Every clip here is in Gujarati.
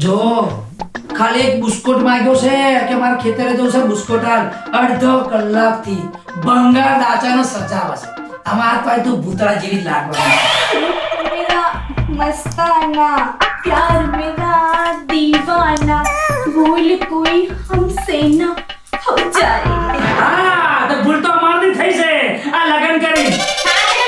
જો ખાલી એક બિસ્કુટ માંગ્યો છે કે મારા ખેતરે જવું છે બિસ્કુટ હાલ અડધો કલાકથી બંગાળ દાચાનો સજાવ છે અમાર પાસે તું ભૂતળા જેવી જ લાગવાની मेरा मस्ताना प्यार मेरा दीवाना भूल कोई हमसे न हो जाए હા તો ભૂલ તો અમારથી થઈ છે આ લગન કરી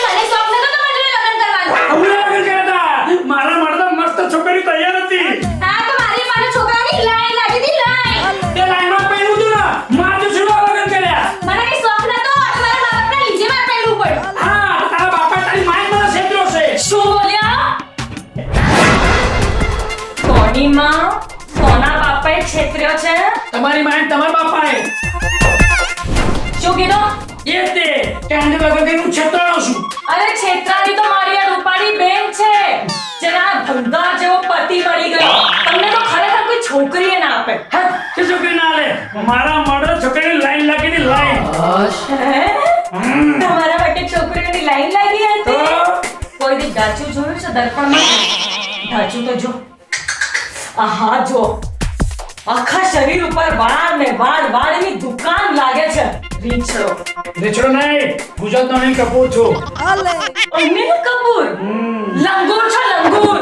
મને શોખ નતો તમારે જોડે લગ્ન કરવાનો અમે લગન કર્યા હતા મારા માટે તો મસ્ત છોકરી તૈયાર હતી હા તો મારી મારા છોકરાની લાઈન લાગી હતી લાઈન તે લાઈનમાં પહેર્યું હતું ને માર જો છોડો લગન કર્યા મને કઈ શોખ નતો તમારા બાપના લીધે મારે પહેરવું પડ્યું હા તારા બાપા તારી માએ મને છેતર્યો છે શું બોલ્યા કોની માં કોના બાપાએ છેતર્યો છે તમારી માએ ને તમારા બાપાએ શું કીધું એ તે કે આને લગન કરીને હું છેતરાણો છું અરે છેતરાની તો મારી આ રૂપાળી બેન છે જેના ભંગાર જેવો પતિ મળી ગયો તમને તો ખરેખર કોઈ છોકરીએ ના આપે હા કે છોકરી ના લે મારા મોડો છોકરીની લાઈન લાગી ની લાઈન બસ હે? તમારા માટે છોકરીઓની લાઈન લાગી તો હતી કોઈ દી ડાચું જોયું છે દર્પણમાં ડાચું તો જો આહા જો આખા શરીર ઉપર વાળ ને વાળની દુકાન લાગે છે રીંછડો રેચડો નહીં ગુજરાતનો નહીં કપૂર છું અનિલ કપૂર લંગૂર છો લંગૂર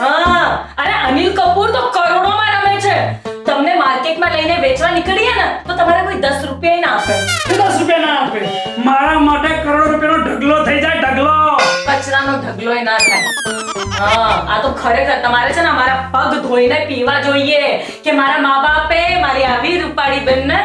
હા અરે અનિલ કપૂર તો કરોડોમાં રમે છે તમને માર્કેટમાં લઈને વેચવા નીકળીએ ને તો તમારે કોઈ 10 રૂપિયા ના આપે 10 રૂપિયા ના આપે મારા માટે કરોડો રૂપિયાનો ઢગલો થઈ જાય ઢગલો કચરાનો ઢગલોય ના થાય હા આ તો ખરેખર તમારે છે ને મારા પગ ધોઈને પીવા જોઈએ કે મારા મા બાપે મારી આવી રૂપાળી બેનને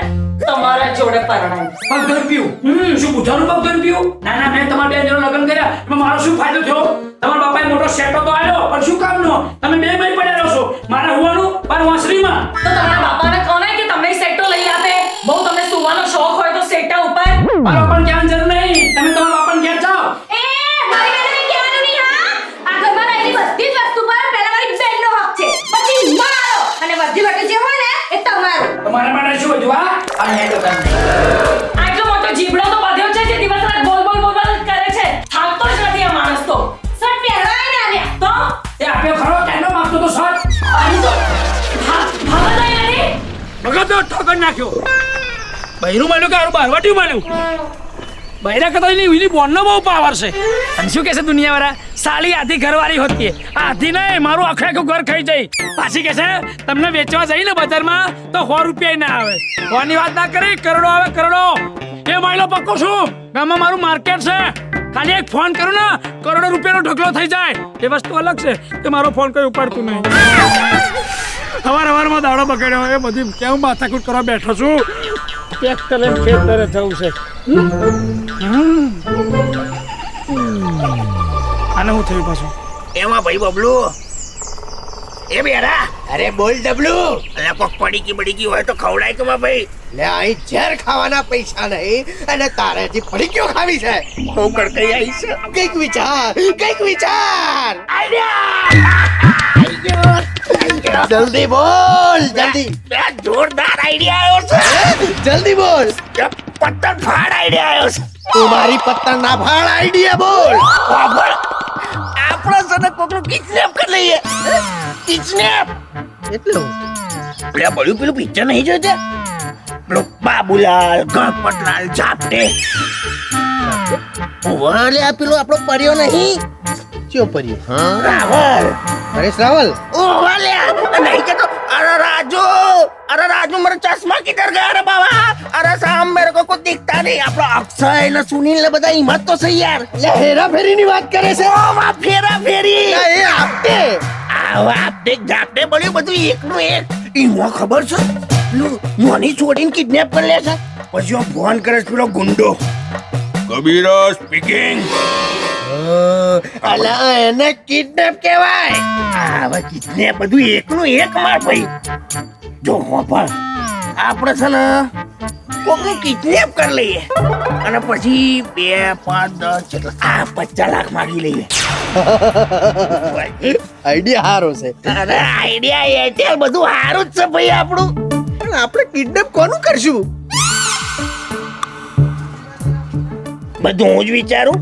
તમારા જોડે પરણાવી પગ ધોઈને પીવું શું બુધાનું પગ ધોઈને પીવું ના ના મેં તમારા બે જણનું લગ્ન કર્યા એમાં મારો શું ફાયદો થયો તમારા બાપાએ મોટો સેટો તો આવ્યો પણ શું કામનો તમે બે ભાઈ પડ્યા રહો છો મારા હુવાનું પણ વાંસળીમાં તો તમારા બાપાને કહો ને કે તમને સેટો લઈ આપે બહુ તમને સુવાનો શોખ હોય તો સેટા ઉપર મારા બાપાને કહેવાની જરૂર નહીં તમે તમારા બાપાને ઘેર જાઓ એ મારી બેનને કહેવાનું નહીં હા આ ઘરમાં રહેલી બધી જ વસ્તુ પર પહેલા મારી બેનનો હક છે પછી મારો અને બધી વખતે જે હોય ને એ તમારો તમારા માટે શું હતું આ નહીં તો તમે આટલો મોટો જીબડો તો બાંધ્યો છે જે દિવસ રાત બોલ બોલ બોલ બોલ કરે છે થાકતો જ નથી આ માણસ તો સટ પહેરવાય ને આવ્યા તો એ આપ્યો ખરો કેનો માંગતો તો સર અહીં તો ભાગા જાય નહીં ભગતો ઠોકર નાખ્યો બૈરું મળ્યું કે આરું બારવાટી મળ્યું બૈરા કરતા એની વીલી બોનનો બહુ પાવર છે અને શું કહેશે દુનિયાવાળા સાલી આધી ઘરવાળી હોતી આધી નહીં મારું આખું આખું ઘર ખાઈ જાય પાછી કહેશે તમને વેચવા જઈને બજારમાં તો 100 રૂપિયા ના આવે 100 ની વાત ના કરી કરોડો આવે કરોડો એ માયલો પક્કો છું ગામમાં મારું માર્કેટ છે ખાલી એક ફોન કરું ને કરોડો રૂપિયાનો ઢગલો થઈ જાય એ વસ્તુ અલગ છે કે મારો ફોન કોઈ ઉપાડતું નહીં સવારમાં દાડો બગાડ્યો એ બધી કેવું માથાકૂટ કરવા બેઠો છું પેક કરે ખેતરે જવું છે આને હું થયું પાછું એમાં ભાઈ બબલુ એ બેરા અરે બોલ ડબલું અલે કોક પડીકી બડીકી હોય તો ખવડાય કે માં ભાઈ લે અહીં ઝેર ખાવાના પૈસા નહીં અને તારે હજી પડીકીઓ ખાવી છે બહુ કડકાઈ આવી છે કઈક વિચાર જલ્દી બોલ જલ્દી બે જોરદાર આઈડિયા આવ્યો છે જલ્દી બોલ બે પત્તર ફાડ આઈડિયા આવ્યો છે તું મારી પત્તા ના ફાળ આઈડિયા બોલ બાબર આપણે સને કોકનું કિડનેપ કરી લઈએ કિડનેપ એટલે લે બળ્યું પેલું પિક્ચર નહીં જોયું પેલો બાબુલાલ ગણપતલાલ જાપટે ઓવરલે આ પેલો આપણો પર્યો નહીં ચિયો પર્યો રાવલ હરેશ રાવલ ઓવરલે નહીં કે તો अरे राजू मेरे चश्मा किधर गया रे बाबा अरे साहब मेरे को कुछ दिखता नहीं अपना अक्षय ने सुनील ने बताई हिम्मत तो सही यार લે હેરા ફેરી ની વાત કરે છે ओ वा फेरा फेरी લે, એ આપતે आप देख जाते बड़ी બધું એકનું એક ઈમો ખબર છે નોની છોડીને કિડનેપ કરી લે છે પછી ફોન કરે છે પેલો ગુંડો કબીરા સ્પીકિંગ અલા એને કિડનેપ કહેવાય હવે કિડનેપ બધું એકનું એક માર ભાઈ જો હોપર આપણે છે ને કોકનું કિડનેપ કરી લઈએ અને પછી 2, 5, 10 જેટલા 50 લાખ માંગી લઈએ આઈડિયા હારો છે અરે આઈડિયા એરટેલ બધું સારું જ છે ભાઈ આપણું પણ આપણે કિડનેપ કોનું કરશું બધું હું જ વિચારું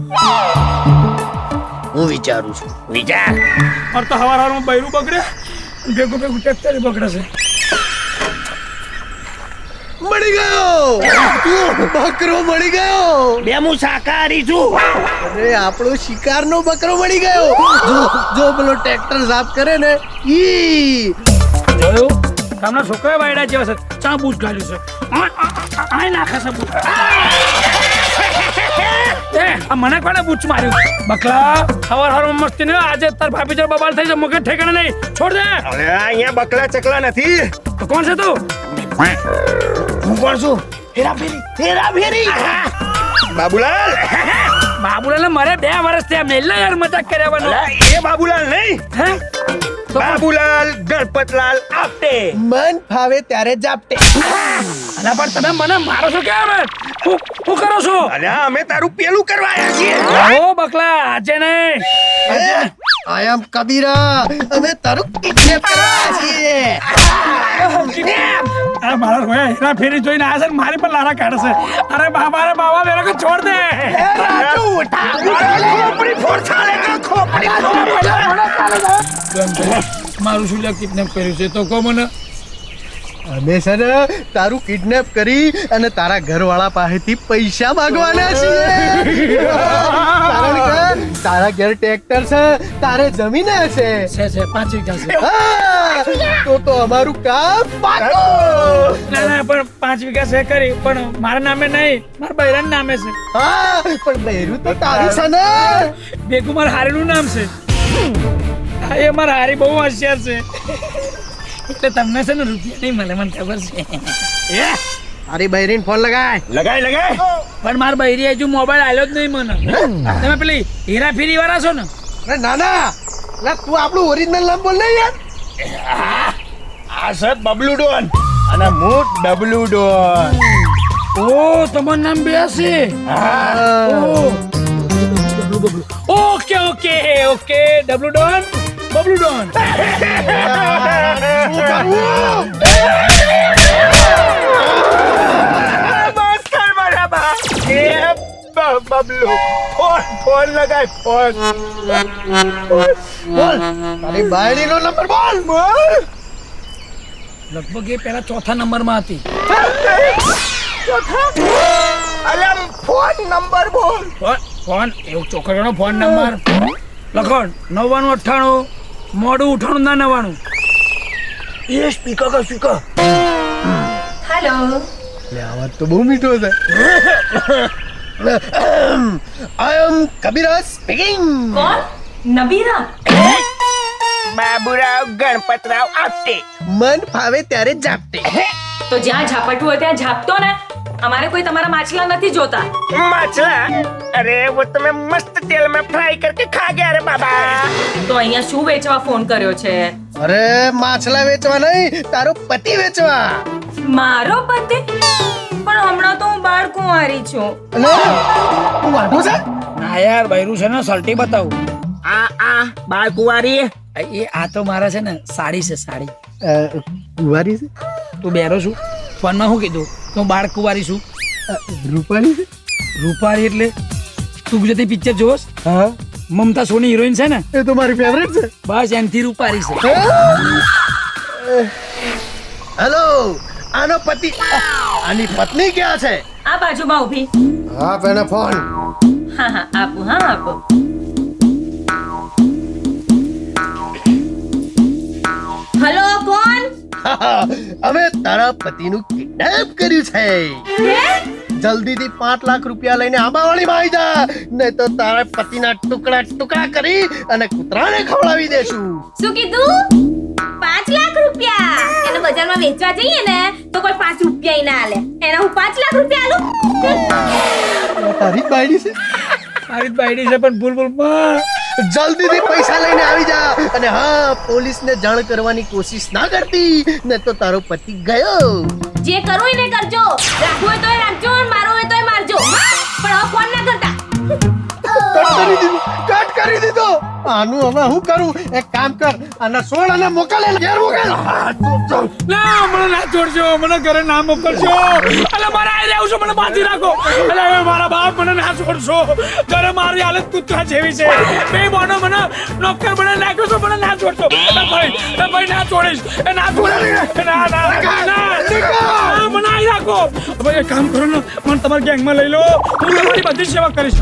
હું વિચારું છું વિચાર और तो हवार में बैरू बगड़े ભેગું ભેગું ટ્રેક્ટર પકડે છે. મળી ગયો બકરો મળી ગયો. બે હું શાકાહારી છું. અરે આપણો શિકારનો બકરો મળી ગયો. જો જો પેલો ટ્રેક્ટર સાફ કરે ને ઈ જોયું તમને છોકરા વાયડા જેવા છે. ચા બૂટ ગાલ્યું છે. આ નાખે છે બૂટ. એ આ મને કોને બૂટ માર્યું? બકલા હવાર હવાર મસ્તી ને આજે તાર ભાભી જો બબાલ થઈ છે મુકે ઠેકાણે નહીં. છોડ દે. અરે અહીંયા બકલા ચકલા નથી. તો કોણ છે તું? હું કોણ છું? હેરાફેરી. બાબુલાલ. બાબુલાલ મારે 2 વર્ષ થયા મેલ્લા યાર મજાક કર્યા અલા, એ બાબુલાલ નહીં. હે બાબુલાલ ગણપતલાલ આપટે. મન ફાવે ત્યારે જાપટે. અલા પણ તમે મને મારો છો કેમ? હું કરો છો? અલ્યા અમે તારું પેલું કરવા આવ્યા છીએ. ઓ બકલા આજે નહીં. આઈ એમ કબીરા. અમે તારું કિડનેપ કરવા છીએ. અરે મારા રોયા હેરા ફેરી જોઈને આ છે ને મારી પર લારા કાઢશે. અરે બાબા મેરે કો છોડ દે. ખોપડી ફોડ ચાલે કે ખોપડી મારું શું કિડનેપ કર્યું છે તો કહો મને. અમે છે ને તારું કિડનેપ કરી અને તારા ઘરવાળા પાસેથી પૈસા માંગવાના છીએ. કારણ કે તારા ઘેર ટ્રેક્ટર છે, તારે જમીન છે. છે 5 વીઘા છે. હા, તો અમારું કામ પાકું. ના પણ 5 વીઘા છે કરી પણ મારા નામે નહીં મારા બૈરાના નામે છે. હા પણ બહેરું તો તારું છે ને. ભેગું મારા હારીનું નામ છે. હા એ મારા હારી બહુ હોશિયાર છે એટલે તમને છે ને રૂપિયા નહીં મળે મને ખબર છે. તારી બહેરીને ફોન લગાય. લગાય પણ મારા બૈરી હજુ મોબાઈલ આલ્યો જ નહીં મને. તમે પેલી હેરાફેરી વાળા છો ને? અરે નાના તું આપણું ઓરિજિનલ નામ બોલ ને યાર. આ છે બબલુ ડોન અને હું ડબલુ ડોન. ઓ તમારું નામ બે છે. ઓકે ડબલુ ડોન બબલુ ડોન. બસ કર બરાબર. એ બબલુ ફોન લગાય ફોન. બોલ તારી બહેરીનો નંબર બોલ. લગભગ એ પેલા 4થા નંબરમાં હતી. અલ્યા ફોન નંબર બોલ. ફોન એવું ચોકડીનો ફોન નંબર લખો 9998 મોડું 98 ના 99. એ સ્પીકર કા સ્પીકર. હેલો. આવાજ તો બહુ મીઠો છે. આઈ એમ કબીરા સ્પીકિંગ. કોણ? નબીરા. બાબુરાવ ગણપતરાવ આપટે. મન ફાવે ત્યારે જાપટે. તો જ્યાં ઝાપટવું હોય ત્યાં ઝાપતો ને. અમારે કોઈ તમારા માછલા નથી જોતા. माचला अरे वो तो मैं मस्त तेल में फ्राई करके खा गया रे बाबा. તો અહીંયા શું વેચવા ફોન કર્યો છે? અરે માછલા વેચવા નહીં, તારો પતિ વેચવા. મારો પતિ? પણ હમણાં તો હું બાળકુંવારી છું. અને તું વાંઢો છે? ના યાર બૈરું છે ને સલ્ટી બતાવું. आ बाल कुंवारी એ આ તો મારા છે ને સાડી છે સાડી. કુંવારી છે? તું બેરો છું ફોનમાં શું કીધું હું બાળ કુંવારી છું. રૂપાળી છે? રૂપારી એટલે તું ગુજરાતી પિક્ચર જોસ? હા મમતા સોની હિરોઈન છે ને એ તો મારી ફેવરેટ છે. બસ એનથી રૂપારી છે. હેલો, આનો પતિ આની પત્ની ક્યાં છે? આ બાજુમાં ઊભી. હા પેને ફોન. હા આપું. હા આપો. હલો કોણ? અમે તારા પતિનું કિડનેપ કર્યું છે. જલ્દીથી 5 લાખ રૂપિયા લઈને આંબાવાડી માં આવી જા, નહીં તો તારા પતિના ટુકડા ટુકડા કરી અને કૂતરાને ખવડાવી દેશું. શું કીધું? 5 લાખ રૂપિયા? એને બજારમાં વેચવા જઈએ ને તો કોઈ 5 રૂપિયા ય ના આલે. એના હું 5 લાખ રૂપિયા આલું? તારી જ બાયડી છે. મારી જ બાયડી છે પણ ભૂલ જલ્દીથી પૈસા લઈને આવી જા, અને હા પોલીસને જાણ કરવાની કોશિશ ના કરતી, ને તો તારો પતિ ગયો. જે કરવું હોય ને કરજો. રાખવું હોય તોય રાખજો અને મારવું હોય તોય મારજો. પણ હવે ફોન ના કરતા. કટ કરી દીધો. આનું હવે હું કરું? એક કામ કર, અને છોડ અને મોકલે ઘેર મોકલ. ના મને ના છોડજો, મને ઘરે ના મોકલશો. અલે મારે આઈ રહ્યું છે, મને બાંધી રાખો. અલે હવે મારા બાપ મને ના છોડશો. ઘરે મારી હાલત કૂતરા જેવી છે. બે બોનો મને નોકર બને નાખ્યો છો, મને ના છોડશો. ભાઈ ના છોડીશ. એ ના છોડીશ. ના મને આઈ રાખો. હવે એક કામ કરો ને, મને તમારા ગેંગમાં લઈ લો. હું તમારી બધી સેવા કરીશ.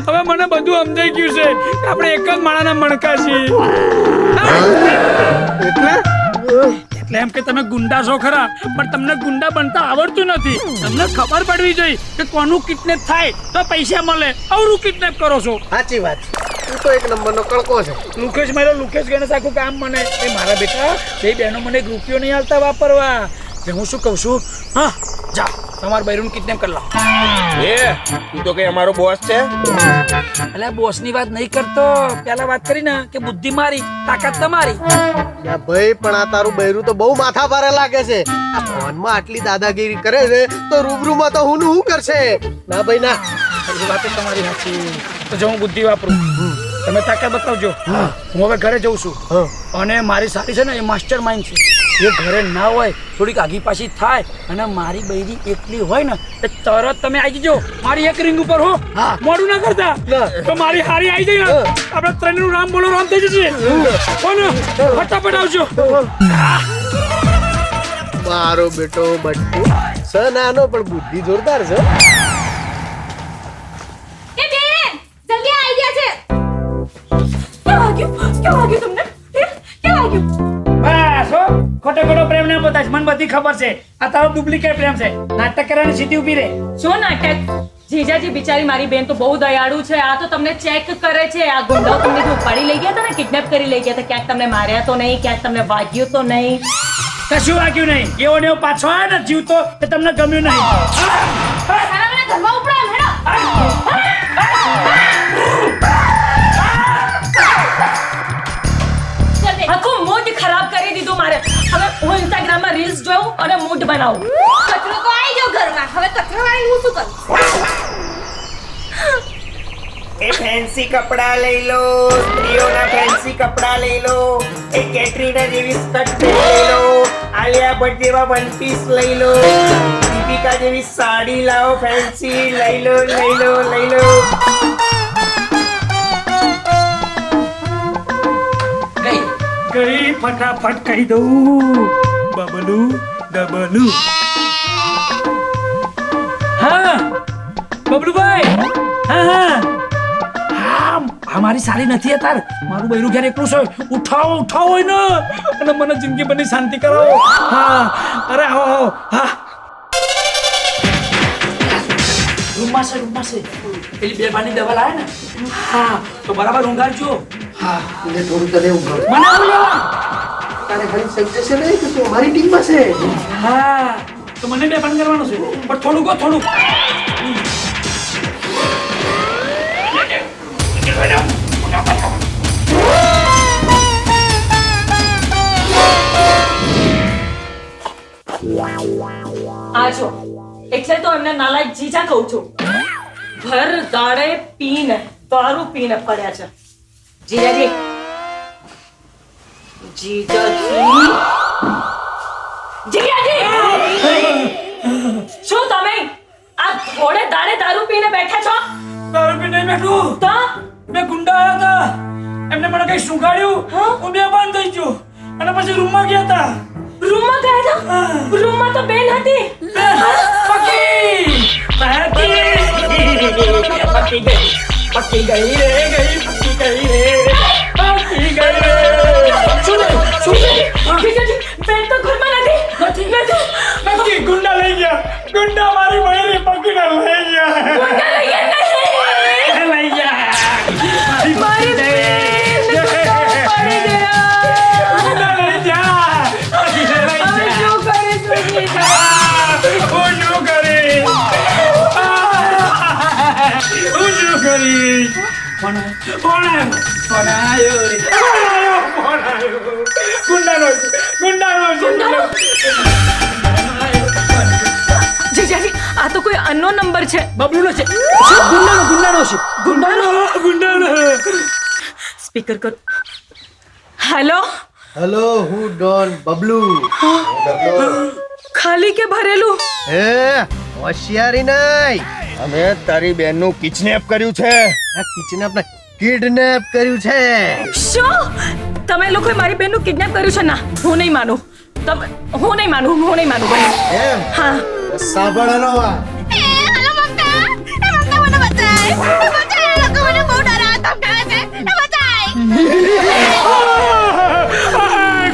હવે મને બધું સમજાઈ ગયું છે કે આપણે એક જ માણાના મણકા છીએ. એટલે એમ કે તમે ગુંડા છો ખરા, પણ તમને ગુંડા બનતા આવડતું નથી. તમને ખબર પડવી જોઈએ કે કોનું કિડનેપ થાય તો પૈસા મળે. અવરું કિડનેપ કરો છો. સાચી વાત છે. તું તો એક નંબરનો કડકો છે. લુકેશ મારો લુકેશ ગણેશ આખું કામ મને એ મારા બેટા બે બહેનો મને એક રૂપિયો નહીં આલતા વાપરવા. એટલે હું શું કહું છું, હા જાઓ તમારા બૈરું કિડનેપ કરી લો. તું તો કઈ અમારો બોસ છે? એટલે બોસ ની વાત નહીં કરતો, પેલા વાત કરી ને કે બુદ્ધિ મારી તાકાત તમારી. ભાઈ પણ આ તારું બૈરું તો બહુ માથા ભારે લાગે છે. આ ફોનમાં આટલી દાદાગીરી કરે છે તો રૂબરૂમાં તો હું કરશે. ના ભાઈ ના, એ વાત તમારી સાચી. તો જો હું બુદ્ધિ વાપરું, તમે તાકાત બતાવજો. હું હવે ઘરે જઉં છું. અને મારી સારી છે ને એ માસ્ટર માઇન્ડ છે. એ ઘરે ના હોય, થોડીક આગી પાછી થાય અને મારી બૈરી એકલી હોય ને તો તરત તમે આવી જજો મારી એક રિંગ ઉપર. હો મોડું ના કરતા, તો મારી હારી આવી જાય ને આપણે ત્રણનું રામ બોલો રામ થઈ જશે. કોને ફટાફટ આવજો. મારો બેટો બટ્ટુ સ નાનો પણ બુદ્ધિ જોરદાર છે. એ બેન જલ્દી આવી ગયા છે. ક્યાં વાગ્યું તમને? ક્યાં વાગ્યું? બસ હો, ખોટો ખોટો પ્રેમ ના બતાય. મને બધી ખબર છે આ તારો ડુપ્લિકેટ પ્રેમ છે. નાટક કરવાની સીધી ઊભી રહે. શું નાટક? જીજાજી બિચારી મારી બેન તો બહુ દયાળુ છે. આ તો તમને ચેક કરે છે. આ ગુંડાઓ તમને જો ઉપાડી લઈ ગયા હતા ને, કિડનેપ કરી લઈ ગયા હતા, ક્યાંક તમને માર્યા તો નહીં, ક્યાંક તમને વાગ્યું તો નહીં. કશું વાગ્યું નહીં. એવો ને એવો પાછો આવ્યો ને જીવતો તે તમને ગમ્યું નહીં. મને ઘરમાં ઉપડાવ હેડો. આખું મૂડ ખરાબ કરી દીધું મારે. હવે હું ઇન્સ્ટાગ્રામમાં રીલ્સ જોઉં અને મૂડ બનાવું. કચરો તો આવી ગયો ઘરમાં. હવે કચરો વાળી હું શું કરું? એ ફેન્સી કપડા લઈ લો, સ્ત્રીઓના ફેન્સી કપડા લઈ લો, એ કેટરીના જેવી સ્કર્ટ લઈ લો, આલિયા ભટ્ટ જેવા વન પીસ લઈ લો, દીપિકા જેવી સાડી લાવો ફેન્સી લઈ લો. કઈ ફટાફટ કહી દઉં. બબલુ ડબલુ. હા બબલુભાઈ. હા મારી સારી નથી તાર. મારું બૈરું ઘેર એકલું છે. ઉઠાવો હોય ને અને મને જિંદગી બની શાંતિ કરાવો. હા અરે આવો. હા રૂમમાં છે. પેલી બે પાણી દવા લાવે ને, હા તો બરાબર ઊંઘાડજો. હા એટલે થોડું તને ઊંઘાડ. મને આવું લેવા. તારે ખાલી સમજે છે નહીં કે તું અમારી ટીમમાં છે. હા તો મને બે પાણી કરવાનું છે, પણ થોડું. આજો એટલે તો એમને નાલાયક જીજા કહું છું. ભર દાડે પીને દારૂ પીને પડ્યા છે. જીજાજી શું તમે આ ઘોડે દાડે દારૂ પીને બેઠા છો? દારૂ પીને નહીં બેઠું. તો મેં ગુંડા આવ્યા હતા, એમને મને કઈ સુગાડ્યું. હું બેભાન થઈ ગયો અને પછી રૂમમાં ગયા હતા. રૂમમાં ગયા હતા? રૂમમાં તો બેન હતી. પકી ગઈ રે. બેન તો ઘરમાં નથી. ગુંડા લઈ ગયા. ગુંડા મારી બહેરી પકડીને લઈ ગયા. લઈ ગયા. મારી બેન પડી ગયા. ગુંડા લઈ ગયા. હવે શું ફોન આવ્યો રે. ફોન આવ્યો. ગુંડાનો જીજાજી આ તો કોઈ અનનોન નંબર છે. બબલુનો છે. ગુંડાનો સ્પીકર કરો. હેલો. હેલો હું ડોન બબલુ. ખાલી કે ભરેલું? એ હોશિયારી નહીં, અમે તારી બેનનું કિડનેપ કર્યું છે. આ કિડનેપ ને કિડનેપ કર્યું છે. શું તમે લોકોએ મારી બેનનું કિડનેપ કર્યું છે? ના, હું નહીં માનું. હું નહીં માનું બને. એમ હા, સાંભળવાનો વાત. હેલો મમતા મને બચાય લોકો મને બહુ ડરાવે ધમકાવે છે બચાય.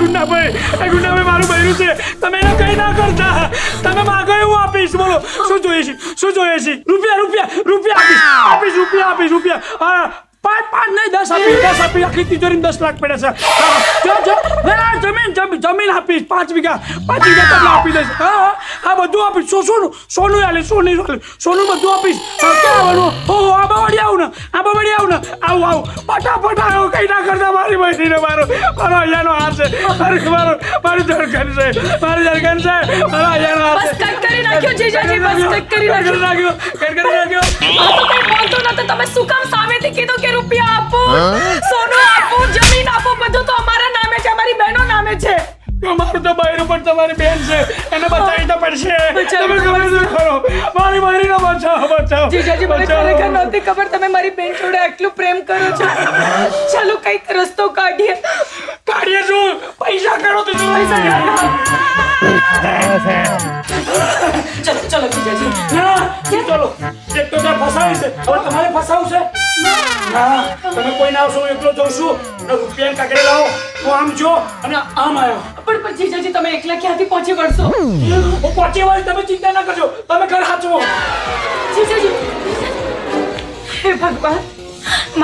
ગુંડાભાઈ મારું બૈરું છે. તમે એને કઈ ના કરતા. તમે માગો એવું આપીશ. બોલો શું જોઈએ છે? રૂપિયા આપીશ. હા, 5 નહીં 10 આપીશ. આખી તિજોરી 10 લાખ પડ્યા છે. જમીન આપીશ 5 વીઘા તમને આપી દઈશ. હા બધું આપીશ. સોનું આલે સોનું બધું આપીશ. ક્યાં આવવાનું? આબાવાડી આવું ને આવું ફટાફટ આવો. કઈ ના કરતા મારી બહેનીને મારો અહીંયાનો હાર છે. મારી ધડકન છે. મારો અહીંયાનો હાર બસ છે. કટ કરી નાખ્યો જીજાજી, બસ કટ કરી નાખ્યો. આ તો કઈ બોલતો નતો. તમે શું કામ સામેથી કીધું કે રૂપિયા આપો, સોનું આપો, જમીન આપો? બધું તો અમારા નામે છે, અમારી બહેનો નામે છે. મારું તો બૈરું પણ તમારી બેન છે. એને બચાવી તો પડશે. તમે ખબર શું કરો? મારી બહેરીને બચાવો. જીજાજી મને ખરેખર નહોતી ખબર તમે મારી બેન જોડે આટલું પ્રેમ કરો છો. ચાલો કઈક રસ્તો કાઢીએ. શું પૈસા કરો તો શું પૈસા ચલો જીજાજી. ચલો એક તો ત્યાં ફસાવી છે. હવે તમારે ફસાવું છે? ના, તમે કોઈ ના આવશો. હું એકલો જઉં છું. રૂપિયા કાકડી લાવો. હું આમ જો અને આમ આવ્યો. પણ જીજાજી તમે એકલા ક્યાંથી પહોંચી વળશો? હું પહોંચી વળી. તમે ચિંતા ના કરજો. તમે ઘર હાચવો. જીજાજી, હે ભગવાન,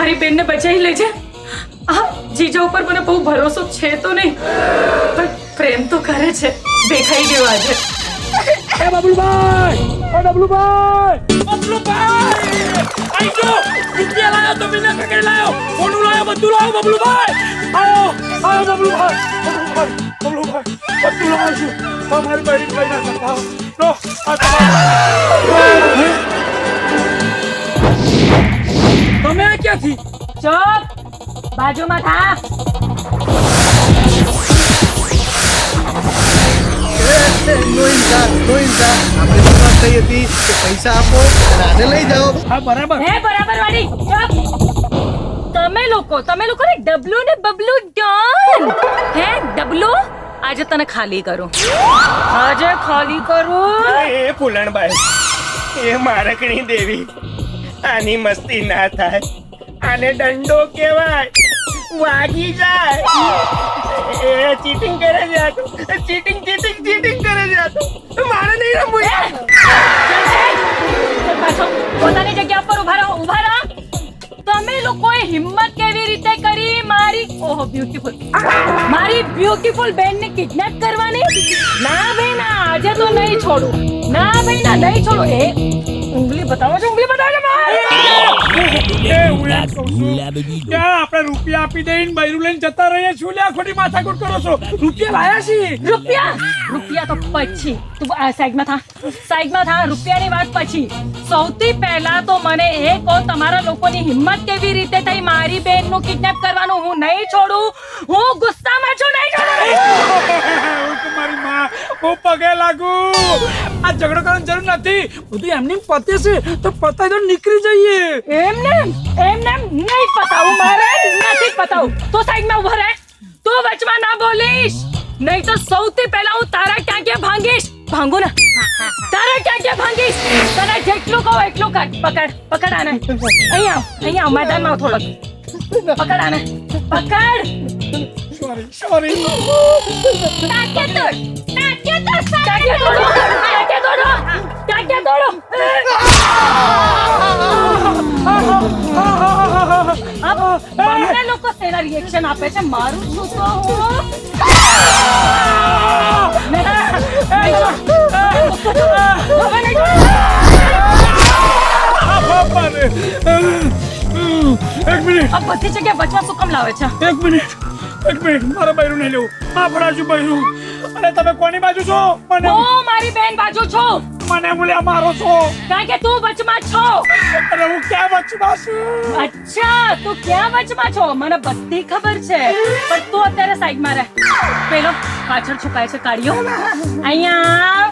મારી બેનને બચાવી લેજે. આ જીજા ઉપર મને બહુ ભરોસો છે તો નહીં, પણ પ્રેમ તો કરે છે. દેખાઈ ગયો આજે. એ બબલુભાઈ! આઈ જો રૂપિયા લાયો. તમે ના કાકડી લાયો. સોનું લાયો. બધું લાયો. બબલુભાઈ આવો બબલુભાઈ. બધું લાવ્યો છું. તમારી બહેન કઈ ના કરતા. લો આ તમે ક્યાંથી? ચૂપ, બાજુમાં થા. નો ઇન્સાન. આપણે શું વાત થઈ હતી કે પૈસા આપો અને આને લઈ જાઓ. હા બરાબર. હે બરાબર વાળી, ચૂપ. તમે લોકો ને ડબલું ને બબલું ડોન. હે ડબલું, આજે તને ખાલી કરું. એ ફૂલણભાઈ, એ મારકણી દેવી, આની મસ્તી ના થાય. આને દંડો કહેવાય. વાગી જાય. એ ચીટિંગ કરે છે. ચીટિંગ કરે છે. મારે નહીં રમવું. પાછો પોતાની જગ્યા પર ઉભા રહો. તમે લોકોએ હિંમત કેવી રીતે કરી મારી બ્યુટીફુલ બેનને કિડનેપ કરવાની? ના ભાઈ ના, આજે તો નહીં છોડું. ના ભાઈ ના, નહીં છોડું. એ ઉંગલી બતાવો છો. આપણે રૂપિયા આપી દઈને બૈરું લઈને જતા રહીએ છું. લે ખોટી માથાકૂટ કરો છો. રૂપિયા લાયા છીએ. રૂપિયા તો પછી તું સાઈડમાં થા. રૂપિયાની વાત પછી. સૌથી પહેલા તો મને એ કહો, તમારા લોકોની હિંમત કેવી રીતે થઈ મારી બેનનું કિડનેપ કરવાનું? હું નહીં છોડું. હું ગુસ્સામાં છું. નહીં છોડું. મારી માં, હું પગે લાગુ. આ ઝઘડો કરવાની જરૂર નથી. બધું એમની પતે છે તો પતાઈ તો નીકળી જઈએ. એમને નહીં પતાવું. મારે નથી પતાવું. તો સાઈડમાં ઉભો રહે. તું વચમાં ના બોલીશ, નહીં તો સૌથી પહેલા હું તારા ટાંકે ભાંગીશ. ભાંગો ને, તારા ટાંકે ભાંગીશ. તને જેટલું કહું એટલું કાઢ. પકડ આને. અહીંયા મેદાનમાં થોડોક પકડ આને. પકડ. સોરી. ટાંકે તોડો. બંને લોકો સેના રિએક્શન આપે છે. મારું શું તો આ બધી જગ્યાએ વચમાં શું કામ લાવે છે? એક મિનિટ મારા બૈરું નહીં લેવું ફાફડા છું બૈરું. અને તમે કોની બાજુ છો? મને હું મારી બેન બાજુ છું, મને બોલ્યા મારો છો. કારણ કે તું વચમાં છો. અને હું ક્યાં વચમાં છું? અચ્છા, તું ક્યાં વચમાં છો મને બધી ખબર છે, પણ તું અત્યારે સાઈડમાં રહે. પેલો પાછળ છુપાય છે કાઢ્યો અહીંયા.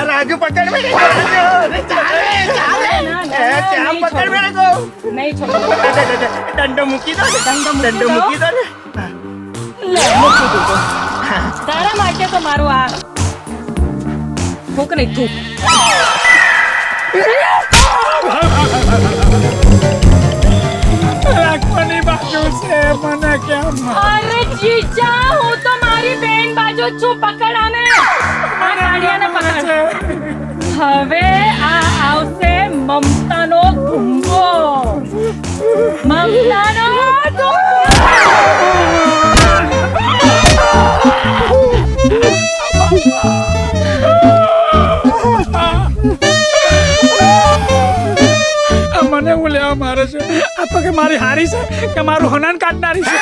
રાજુ પકડ મેં નહીં છોડો. દંડો મૂકી દો દંડો દંડો મૂકી દો ને. લે, મૂકી દીધો. તારા માટે તો મારું આ થૂક નહીં થૂક. કોની બાજુ છે મને કેમ? અરે જીજા, હું તો મારી બેન બાજુ જ છું. પકડ આને. આ કાળિયાને પકડ. હવે આ આવશે મમતાનો ધુંબો. મમતાનો મને હું લેવા મારે છે? આ તો કે મારી હારી છે કે મારું હનાન કાઢનારી છે?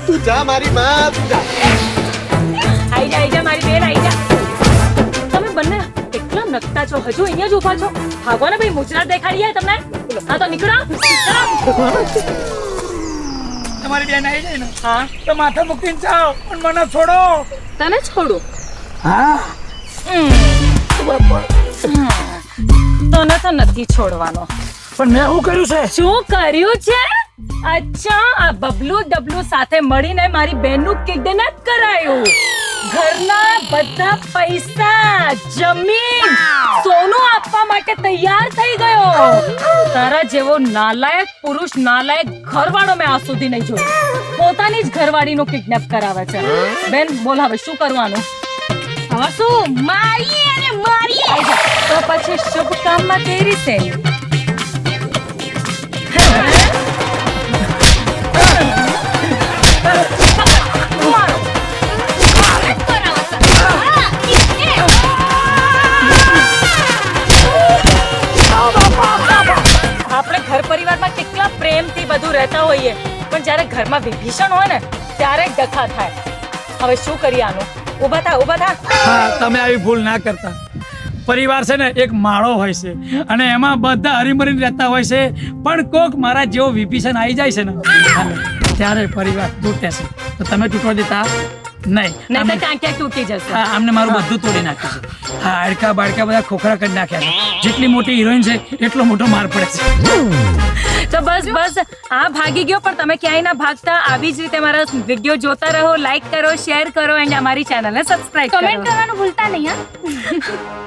તું જા મારી માં, તું જા. આઈ જા મારી બેન, આઈ જા. તમે બંને કેટલા નકટા છો, હજુ અહીંયા જ ઊભા છો? ભાગો ને ભાઈ, મુજરાત દેખાડીએ તમને. હા તો નીકળો. તમારી બેન આવી જાય ને હા, તો માથે મૂકીને જાઓ, પણ મને છોડો. તને છોડું? હા તને તો નથી છોડવાનો. પણ મેં શું કર્યું છે? શું કર્યું છે? અચ્છા, આ બબલુ ડબલુ સાથે મળીને મારી બેનનું કિડનેપ કરાયું. ઘરના બધા પૈસા, જમીન, સોનું આપવા માટે તૈયાર થઈ ગયો. તારા જેવો નાલાયક પુરુષ, નાલાયક ઘરવાળો મેં આજ સુધી નહીં જોયો. પોતાની જ ઘરવાળીનું કિડનેપ કરાવે છે. બેન બોલ, હવે શું કરવાનું? હવે શું? મારી અને મારી. તો પછી શુભ કામમાં તેરી છે. આપણે ઘર પરિવારમાં કેટલા પ્રેમથી બધું રહેતા હોઈએ, પણ જ્યારે ઘરમાં વિભીષણ હોય ને ત્યારે ડખા થાય. હવે શું કરીએ આનું? ઊભા થા, ઊભા થા. હા, તમે આવી ભૂલ ના કરતા. પરિવાર છે ને એક માળો હોય છે અને એમાં બધા હરીમરીને રહેતા હોય છે, પણ કોક મારા જેવો વિભીષણ આવી જાય છે ને ત્યારે પરિવાર તૂટે છે. તો તમે તૂટવા દેતા નહીં. નહીં તો ટાંક્યા તૂટી જશે. હા, આમને મારું બધું તોડી નાખ્યું છે. હા, હાડકા બાડકા બધા ખોખરા કરી નાખ્યા છે. જેટલી મોટી હિરોઈન છે એટલો મોટો માર પડે છે. તો બસ આ ભાગી ગયો, પણ તમે ક્યાંય ના ભાગતા. આવી જ રીતે મારા વિડીયો જોતા રહો, લાઈક કરો, શેર કરો એન્ડ અમારી ચેનલને સબસ્ક્રાઇબ કરો. કમેન્ટ કરવાનું ભૂલતા નહીં હા.